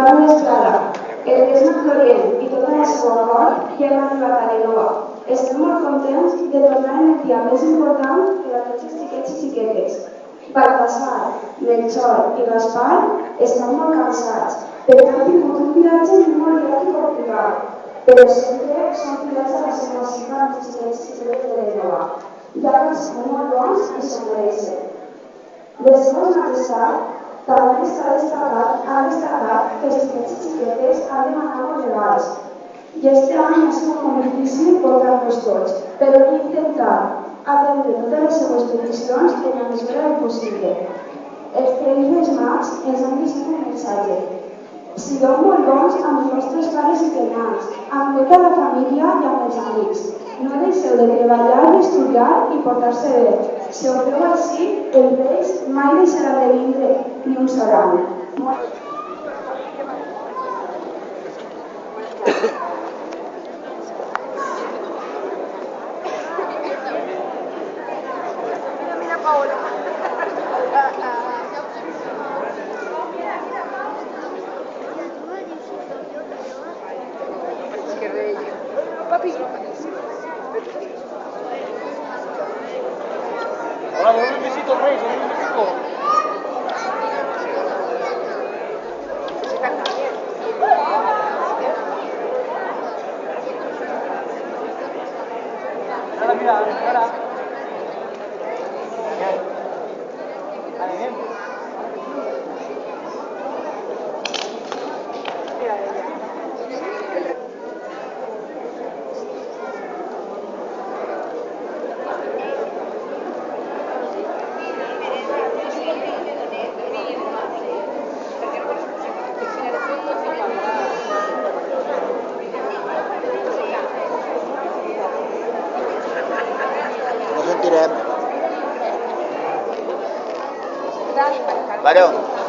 Joan d'Estrada, el que és Florient i tota la seva cort ja hem arribat a l'Enova. Estem molt contents de tornar en el dia més important per a tots els xiquets i xiquetes. Baltasar, Melchor i Gaspar estan molt cansats perquè han tingut un viatge molt llarg i complicat, però sempre són fidels a la seva cita amb els xiquets i xiquetes de l'Enova, ja que són molt bons i s'ho mereixen. Les seves majestats també han destacat que els xiquets i xiquetes han demanat molt regals. I este any ha sigut molt difícil portar-los tots, però hem intentat atendre totes les seves peticions en la mesura del possible. Els Reis Mags ens han deixat un missatge. Sigueu molt bons amb els vostres pares i germans, amb tota la família i amb els amics. No deixeu de treballar i estudiar i portar-se bé. Si ho feu així, els Reis mai deixaran de vindre ni un sol any. Hola, voy un besito, Rey, voy un besito. Ahora, mira, ahora. Vale, bien. Mira, No sentirem. Varó.